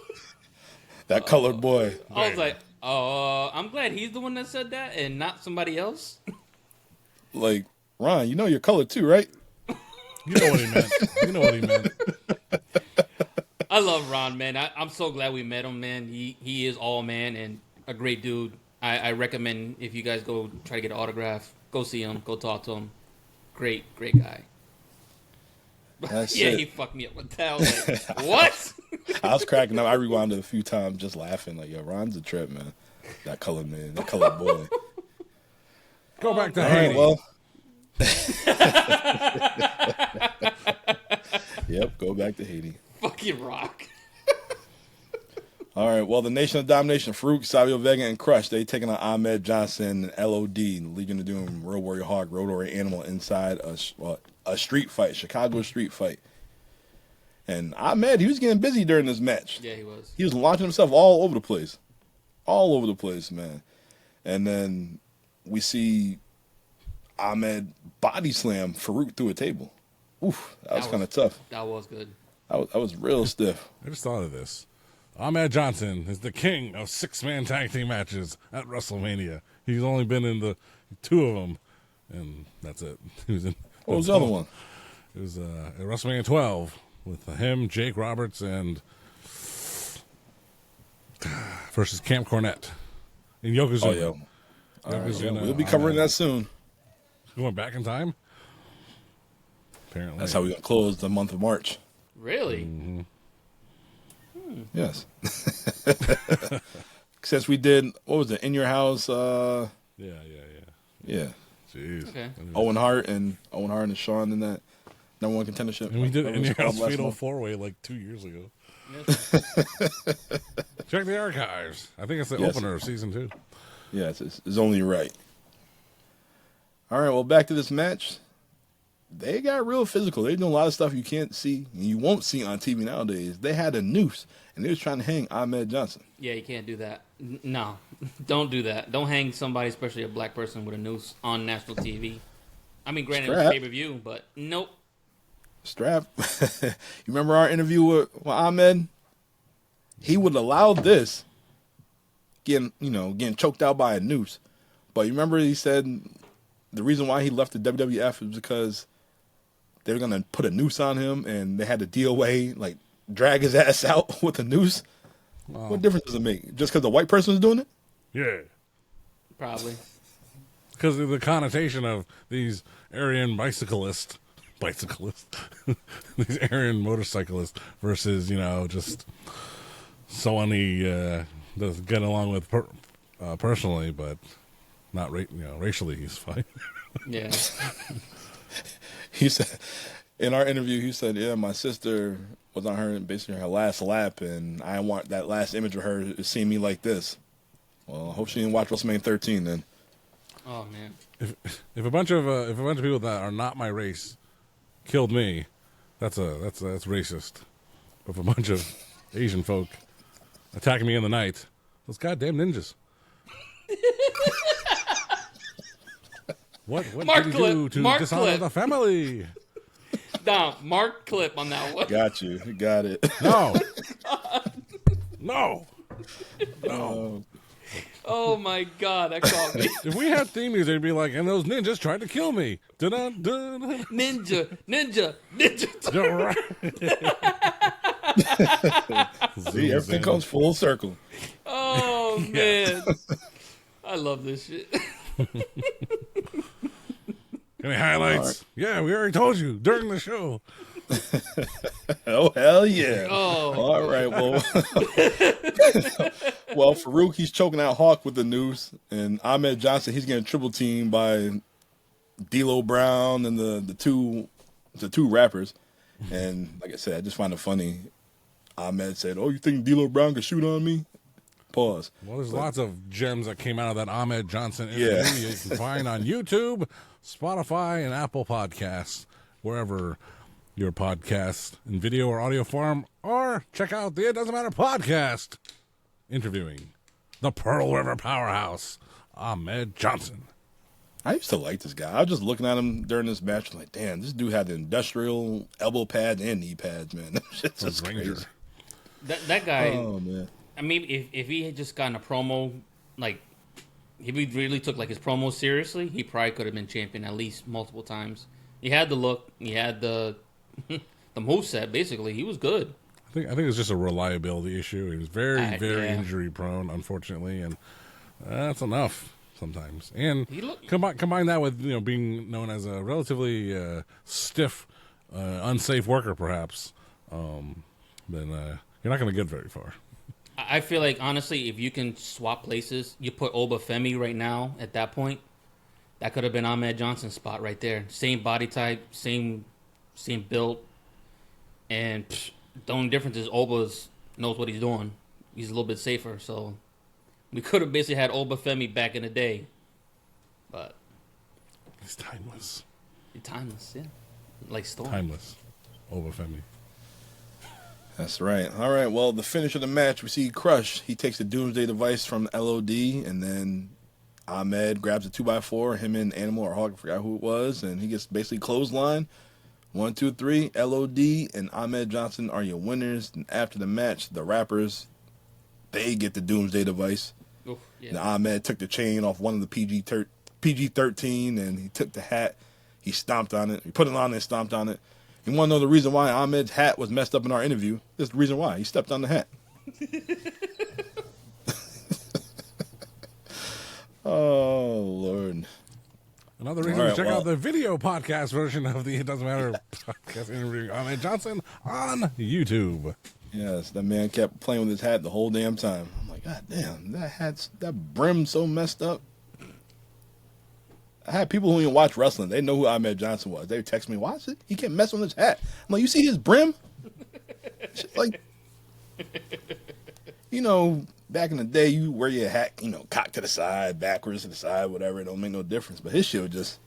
That colored boy. I was like, I'm glad he's the one that said that and not somebody else. Like, Ron, you know you're colored too, right? You know what he meant. I love Ron, man. I'm so glad we met him, man. He is all man and a great dude. I recommend if you guys go try to get an autograph, go see him, go talk to him. Great guy. That's yeah, it. he fucked me up with that. I was like, what? I was cracking up. I rewound it a few times just laughing. Like, yo, Ron's a trip, man. That colored man. That colored boy. Go back to Haiti. Haiti. Well. Yep, go back to Haiti. Fucking rock. All right, well, the Nation of Domination, Farouk, Savio Vega, and Crush, they taking on Ahmed Johnson and LOD, Legion of Doom, Road Warrior Hawk, Road Warrior Animal inside a street fight, Chicago street fight. And Ahmed, he was getting busy during this match. Yeah, he was. He was launching himself all over the place. All over the place, man. And then we see Ahmed body slam Farouk through a table. Oof, that was kind of tough. That was good. That was real stiff. I just thought of this. Ahmed Johnson is the king of 6-man tag team matches at WrestleMania. He's only been in the 2 of them, and that's it. He was in. What was the other one? It was at WrestleMania 12 with him, Jake Roberts, and versus Camp Cornette in Yokozuna. Oh, yeah. We'll be covering that soon. Going back in time? Apparently. That's how we're going to close the month of March. Really? Mm-hmm. Yes. Since we did, what was it, In Your House? Yeah. Jeez. Okay. Owen Hart and Shawn in that number 1 contendership. And we did In Your House Fatal Four-Way like 2 years ago. Yes. Check the archives. I think it's the opener of season 2. Yes, it's only right. All right, well, back to this match. They got real physical. They doing a lot of stuff you can't see and you won't see on TV nowadays. They had a noose, and they was trying to hang Ahmed Johnson. Yeah, you can't do that. No, don't do that. Don't hang somebody, especially a black person, with a noose on national TV. I mean, granted, it was pay-per-view, but nope. Strap. You remember our interview with Ahmed? He would allow this, getting choked out by a noose. But you remember he said the reason why he left the WWF is because they were going to put a noose on him, and they had the DOA, like, drag his ass out with a noose. Oh. What difference does it make? Just because the white person was doing it? Yeah. Probably. Because of the connotation of these Aryan bicyclists, these Aryan motorcyclists versus, just someone he doesn't get along with personally, but not racially he's fine. Yeah. He said, in our interview, he said, yeah, my sister was on her last lap, and I want that last image of her to see me like this. Well, I hope she didn't watch WrestleMania 13 then. Oh man. If a bunch of people that are not my race killed me, that's racist. If a bunch of Asian folk attacking me in the night Those goddamn ninjas. What Mark did he Clip. do to Mark dishonor Clip. the family? Nah, Mark Clip on that one. Got you. Got it. No. No. Oh my God, that caught me. If we had theme music, it'd be like, and those ninjas tried to kill me. Dun-dun, dun-dun. Ninja. See, everything comes full circle. Oh man, I love this shit. Any highlights? Yeah, we already told you during the show. Oh, hell yeah. Oh. All right, well. Well, Farouk, he's choking out Hawk with the noose. And Ahmed Johnson, he's getting triple teamed by D'Lo Brown and the two rappers. And like I said, I just find it funny. Ahmed said, "Oh, you think D'Lo Brown could shoot on me?" Pause. Well, there's lots of gems that came out of that Ahmed Johnson interview. Yeah. You can find on YouTube, Spotify, and Apple Podcasts, wherever your podcast in video or audio form, or check out the It Doesn't Matter podcast interviewing the Pearl River powerhouse, Ahmed Johnson. I used to like this guy. I was just looking at him during this match, like, damn, this dude had the industrial elbow pads and knee pads, man. That shit's just crazy. That guy. Oh man. I mean, if he had just gotten a promo, like, if he really took like his promo seriously, he probably could have been champion at least multiple times. He had the look, he had the moveset. Basically, he was good. I think it's just a reliability issue. He was very Yeah. injury prone, unfortunately, and that's enough sometimes. And He looked- combine that with being known as a relatively stiff, unsafe worker, perhaps. Then you're not going to get very far. I feel like, honestly, if you can swap places, you put Obafemi right now at that point, that could have been Ahmed Johnson's spot right there. Same body type, same build, and the only difference is Oba's knows what he's doing. He's a little bit safer, so we could have basically had Obafemi back in the day, but He's timeless. he's timeless, yeah, like Storm. Timeless. Obafemi. That's right. All right. Well, the finish of the match, we see Crush. He takes the Doomsday device from LOD, and then Ahmed grabs a 2x4. Him and Animal or Hawk, I forgot who it was, and he gets basically clothesline. 1, 2, 3. LOD and Ahmed Johnson are your winners. And after the match, the rappers, they get the Doomsday device. Oof, yeah. And Ahmed took the chain off one of the PG-13, and he took the hat. He stomped on it. He put it on and stomped on it. You want to know the reason why Ahmed's hat was messed up in our interview? This is the reason why. He stepped on the hat. Oh, Lord. Another reason All to right, check well- out the video podcast version of the It Doesn't Matter podcast interviewing Ahmed Johnson on YouTube. Yes, that man kept playing with his hat the whole damn time. I'm like, God damn, that brim's so messed up. I had people who even watch wrestling. They know who Ahmed Johnson was. They would text me, watch it. He kept messing with his hat. I'm like, you see his brim? It's like, back in the day, you wear your hat, cocked to the side, backwards to the side, whatever. It don't make no difference. But his shit was just,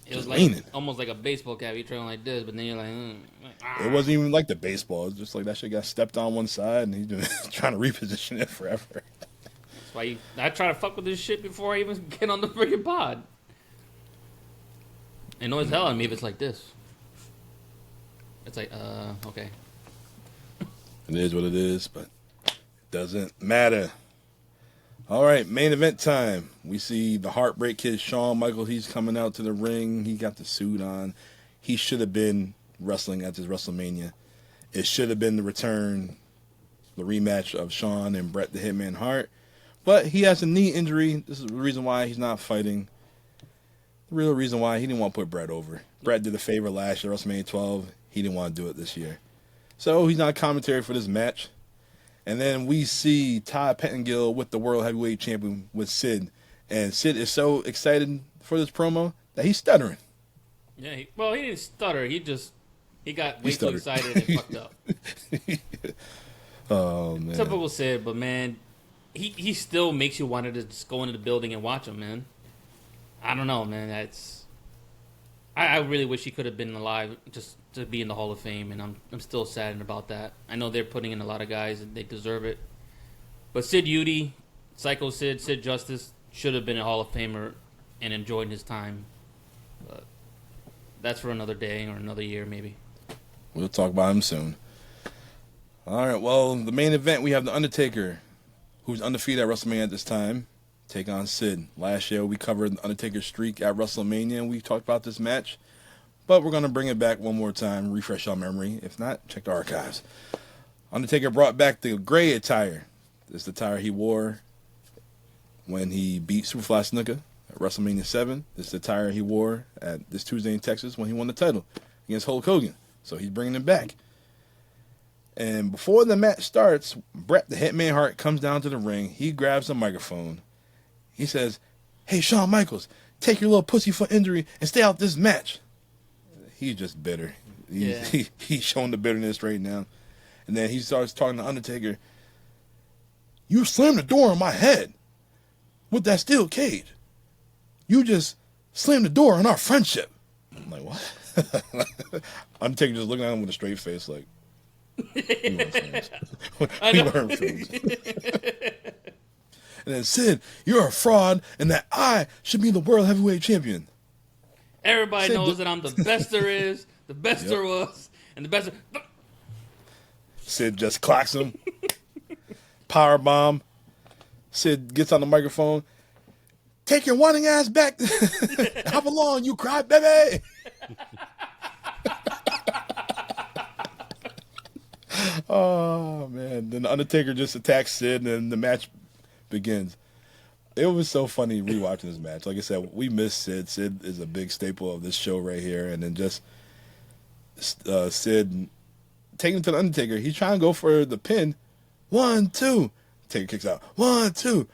It was just like leaning. almost like a baseball cap. You're trying like this, but then you're like, It wasn't even like the baseball. It's just like that shit got stepped on one side, and he's been trying to reposition it forever. That's why I try to fuck with this shit before I even get on the freaking pod. And no one's hell on me if it's like this. It's like, okay. It is what it is, but it doesn't matter. All right, main event time. We see the Heartbreak Kid, Shawn Michaels. He's coming out to the ring. He got the suit on. He should have been wrestling at this WrestleMania. It should have been the return, the rematch of Shawn and Bret the Hitman Hart. But he has a knee injury. This is the reason why he's not fighting. The real reason why he didn't want to put Bret over. Bret did a favor last year, WrestleMania 12. He didn't want to do it this year. So he's not commentary for this match. And then we see Todd Pettengill with the World Heavyweight Champion with Sid. And Sid is so excited for this promo that he's stuttering. Yeah, he didn't stutter. He got way too stuttered. excited and fucked up. Oh, man. Typical Sid, but man, he still makes you want to just go into the building and watch him, man. I don't know, man. I really wish he could have been alive just to be in the Hall of Fame, and I'm still saddened about that. I know they're putting in a lot of guys and they deserve it, But Sid Udy, Psycho Sid, Sid Justice should have been a Hall of Famer and enjoyed his time. But that's for another day or another year, maybe. We'll talk about him soon. All right, well, the main event, we have The Undertaker, who's undefeated at WrestleMania at this time, take on Sid. Last year, we covered The Undertaker's streak at WrestleMania, and we talked about this match. But we're going to bring it back one more time, refresh your memory. If not, check the archives. Undertaker brought back the gray attire. This is the attire he wore when he beat Superfly Snuka at WrestleMania 7. This is the attire he wore at this Tuesday in Texas when he won the title against Hulk Hogan. So he's bringing it back. And before the match starts, Bret the Hitman Hart comes down to the ring. He grabs a microphone. He says, "Hey, Shawn Michaels, take your little pussyfoot injury and stay out this match." He's just bitter. He's showing the bitterness right now. And then he starts talking to Undertaker. "You slammed the door on my head with that steel cage. You just slammed the door on our friendship." I'm like, what? Undertaker just looking at him with a straight face like, we weren't friends. And then Sid, "You're a fraud and that I should be the world heavyweight champion." Everybody Sid knows that I'm the best there is, the best there was, and the best. Sid just clocks him. Power bomb. Sid gets on the microphone. "Take your whining ass back. Hop along, you cry baby." Oh, man. Then the Undertaker just attacks Sid, and the match begins. It was so funny rewatching this match. Like I said, we miss Sid. Sid is a big staple of this show right here. And then just Sid taking him to the Undertaker. He's trying to go for the pin. 1, 2. Taker kicks out. 1, 2.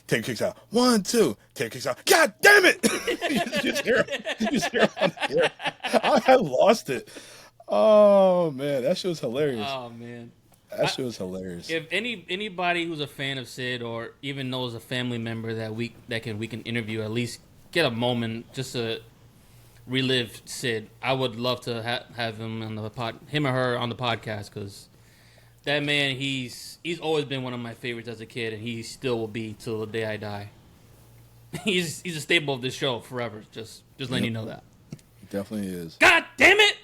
Taker kicks out. 1, 2. Taker kicks out. God damn it! you just hear him on the air. I lost it. Oh, man. That shit was hilarious. Oh, man. That shit was hilarious. If anybody who's a fan of Sid or even knows a family member that we can interview, at least get a moment just to relive Sid, I would love to have him on the him or her on the podcast, because that man, he's always been one of my favorites as a kid, and he still will be till the day I die. He's a staple of this show forever. Just letting you know that. He definitely is. God damn it!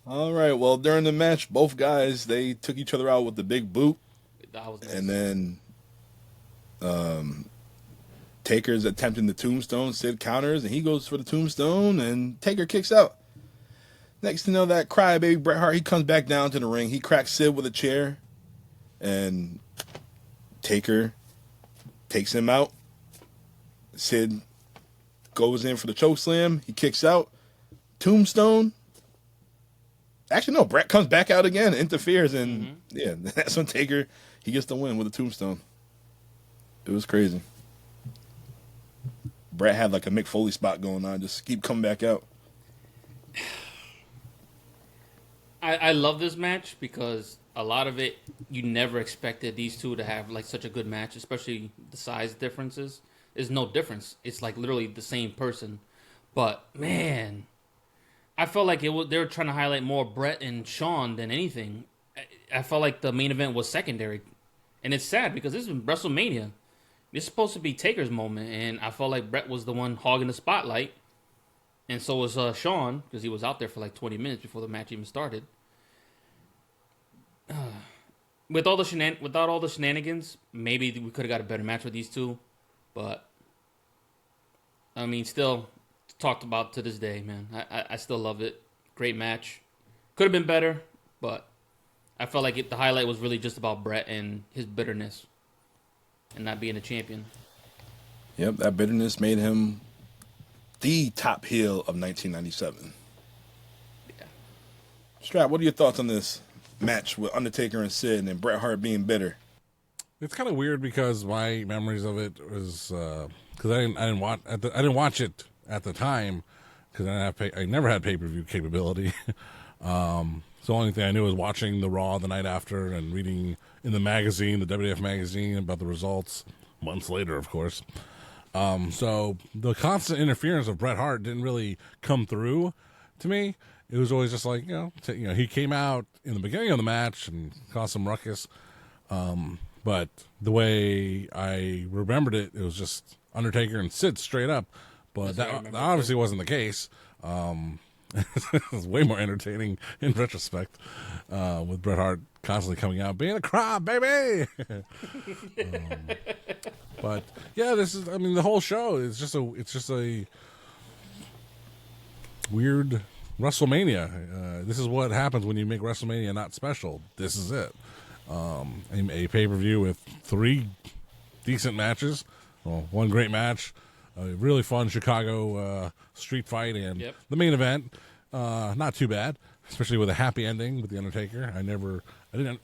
All right. Well, during the match, both guys, they took each other out with the big boot. And then Taker's attempting the tombstone. Sid counters, and he goes for the tombstone, and Taker kicks out. Next to know, that crybaby Bret Hart, he comes back down to the ring. He cracks Sid with a chair, and Taker takes him out. Sid goes in for the choke slam. He kicks out. Tombstone. Actually, no, Bret comes back out again, interferes, and yeah, that's when Taker, he gets the win with a tombstone. It was crazy. Bret had like a Mick Foley spot going on, just keep coming back out. I love this match because a lot of it, you never expected these two to have like such a good match, especially the size differences. There's no difference. It's like literally the same person. But man, I felt like they were trying to highlight more Bret and Shawn than anything. I felt like the main event was secondary. And it's sad because this is WrestleMania. It's supposed to be Taker's moment, and I felt like Bret was the one hogging the spotlight. And so was Shawn, because he was out there for like 20 minutes before the match even started. Without all the shenanigans, maybe we could have got a better match with these two. But, I mean, still talked about to this day, man. I still love it. Great match. Could have been better, but I felt like the highlight was really just about Bret and his bitterness and not being a champion. Yep, that bitterness made him the top heel of 1997. Yeah. Strap, what are your thoughts on this match with Undertaker and Sid and Bret Hart being bitter? It's kind of weird because my memories of it was because I didn't watch it at the time because I never had pay-per-view capability. So the only thing I knew was watching the Raw the night after and reading in the magazine, the WWF magazine, about the results months later, of course. So the constant interference of Bret Hart didn't really come through to me, it was always just like, he came out in the beginning of the match and caused some ruckus. But the way I remembered it, it was just Undertaker and Sid straight up. But that obviously wasn't the case. It was way more entertaining in retrospect, with Bret Hart constantly coming out, being a crowd, baby. But yeah, the whole show is just a weird WrestleMania. This is what happens when you make WrestleMania not special. This is it. A pay-per-view with 3 decent matches. Well, 1 great match, a really fun Chicago street fight, and the main event, not too bad, especially with a happy ending with the Undertaker. Even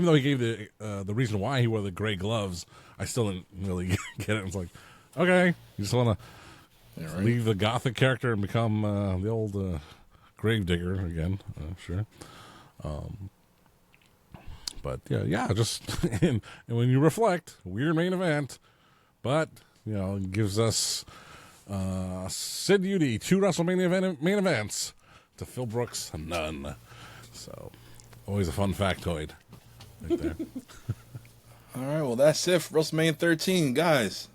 though he gave the reason why he wore the gray gloves, I still didn't really get it. It's like, okay, you just want to leave the gothic character and become the old gravedigger again, sure. But just and when you reflect, weird main event, but it gives us Sid Udy 2 WrestleMania main events to Phil Brooks none. So always a fun factoid right there. All right, well that's it for WrestleMania 13, guys.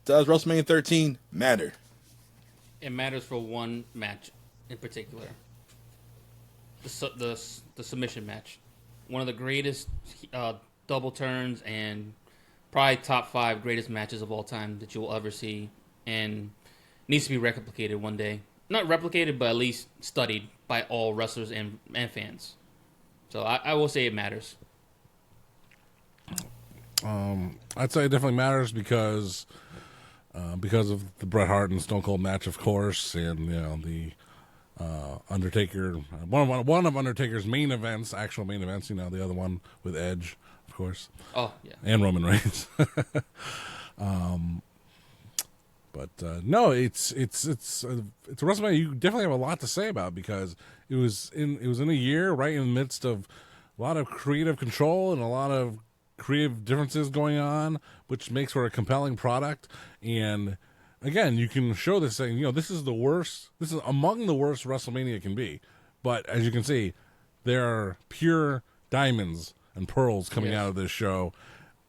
Does WrestleMania 13 matter? It matters for one match in particular. The submission match. One of the greatest double turns and probably top 5 greatest matches of all time that you will ever see, and needs to be replicated one day. Not replicated, but at least studied by all wrestlers and fans. So I will say it matters. I'd say it definitely matters because of the Bret Hart and Stone Cold match, of course, and the Undertaker, one of Undertaker's main events, actual main events. The other one with Edge, of course. Oh yeah, and Roman Reigns. But no, it's a WrestleMania you definitely have a lot to say about, because it was in a year right in the midst of a lot of creative control and a lot of creative differences going on, which makes for a compelling product. And again, you can show this saying, this is the worst. This is among the worst WrestleMania can be. But as you can see, there are pure diamonds and pearls coming out of this show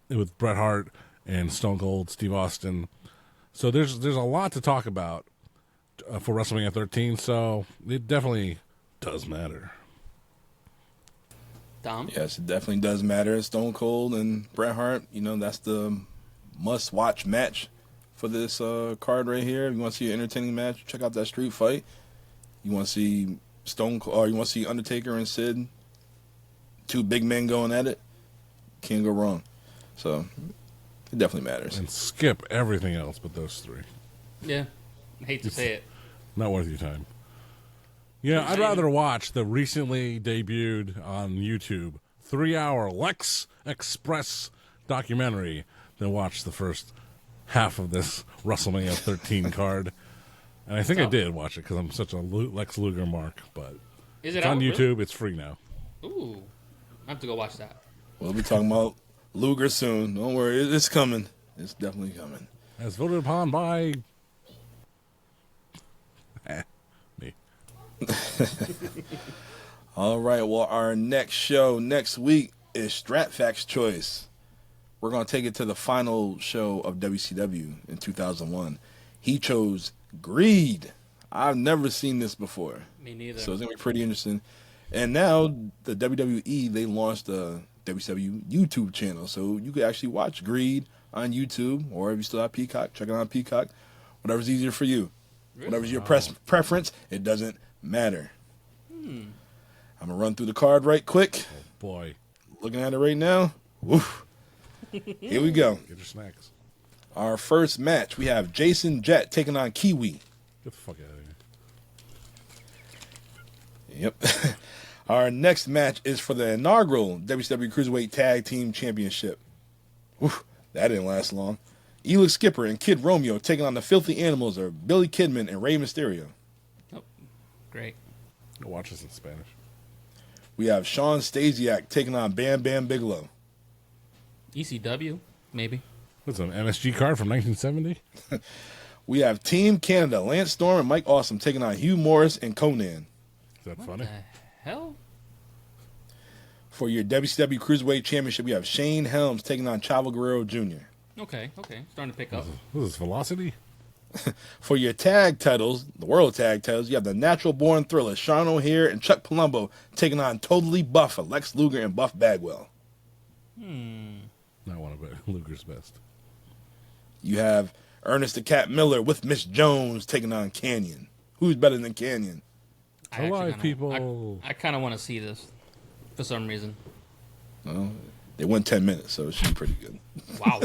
with Bret Hart and Stone Cold Steve Austin. So there's a lot to talk about for WrestleMania 13. So it definitely does matter. Dom? Yes, it definitely does matter. Stone Cold and Bret Hart, that's the must-watch match for this card right here. If you want to see an entertaining match, check out that street fight. You want to see Stone Cold, or you want to see Undertaker and Sid, 2 big men going at it, can't go wrong. So it definitely matters. And skip everything else but those 3. Yeah, I hate to say it. Not worth your time. Yeah, I'd rather watch the recently debuted on YouTube 3-hour Lex Express documentary than watch the first half of this WrestleMania 13 card. And I think I did watch it because I'm such a Lex Luger mark. But it's on YouTube. Really? It's free now. Ooh, I have to go watch that. We'll be talking about Luger soon. Don't worry, it's coming. It's definitely coming. As voted upon by me. All right, well, our next show next week is Stratfac's Choice. We're going to take it to the final show of WCW in 2001. He chose Greed. I've never seen this before. Me neither. So it's going to be pretty interesting. And now the WWE, they launched a WCW YouTube channel. So you can actually watch Greed on YouTube, or if you still have Peacock, check it out on Peacock. Whatever's easier for you. Really? Whatever's your preference, it doesn't matter. I'm going to run through the card right quick. Oh, boy. Looking at it right now. Woof. Here we go. Get your snacks. Our first match, we have Jason Jett taking on Kiwi. Get the fuck out of here. Yep. Our next match is for the inaugural WCW Cruiserweight Tag Team Championship. Woof. That didn't last long. Elix Skipper and Kid Romeo taking on the Filthy Animals of Billy Kidman and Rey Mysterio. Oh, great. Go watch this in Spanish. We have Sean Stasiak taking on Bam Bam Bigelow. ECW, maybe. What's an MSG card from 1970? We have Team Canada, Lance Storm and Mike Awesome taking on Hugh Morris and Conan. Is that What funny? the hell? For your WCW Cruiserweight Championship, we have Shane Helms taking on Chavo Guerrero Jr. Okay. Starting to pick up. What is this, Velocity? For your tag titles, the World Tag titles, you have the Natural Born Thrillers, Sean O'Hare and Chuck Palumbo taking on Totally Buff, Lex Luger and Buff Bagwell. Not one of Luger's best. You have Ernest the Cat Miller with Miss Jones taking on Canyon. Who's better than Canyon? Alive, people. I kind of want to see this for some reason. Well, they went 10 minutes, so it should be pretty good. Wow.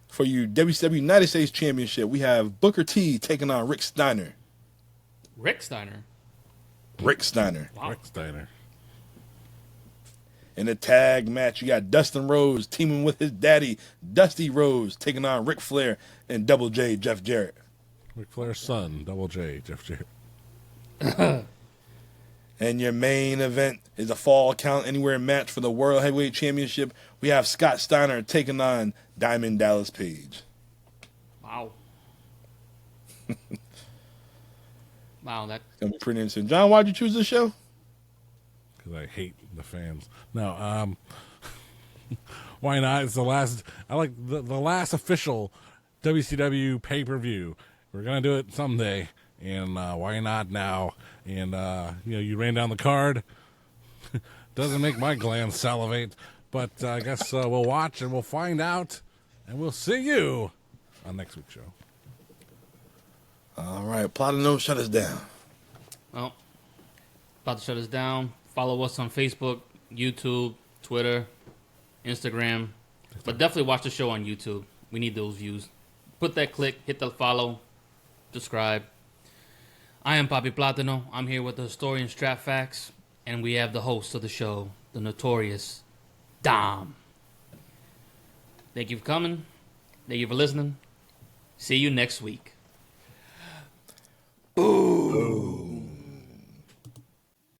For you WCW United States Championship, we have Booker T taking on Rick Steiner. Rick Steiner. Rick Steiner. Wow. Rick Steiner. In the tag match, you got Dustin Rhodes teaming with his daddy, Dusty Rhodes, taking on Ric Flair and Double J, Jeff Jarrett. Ric Flair's son, Double J, Jeff Jarrett. And your main event is a Fall Count Anywhere match for the World Heavyweight Championship. We have Scott Steiner taking on Diamond Dallas Page. Wow. Wow, that. It's going to be pretty interesting. John, why'd you choose this show? Because I hate the fans. No, why not? It's the last. I like the last official WCW pay-per-view. We're gonna do it someday, and why not now? And you ran down the card. Doesn't make my glands salivate, but I guess we'll watch and we'll find out, and we'll see you on next week's show. All right, Plot of No, shut us down. Well, about to shut us down. Follow us on Facebook, YouTube, Twitter, Instagram. But definitely watch the show on YouTube. We need those views. Put that click, hit the follow, subscribe. I am Papi Platano. I'm here with the historian Strap Facts. And we have the host of the show, the notorious Dom. Thank you for coming. Thank you for listening. See you next week.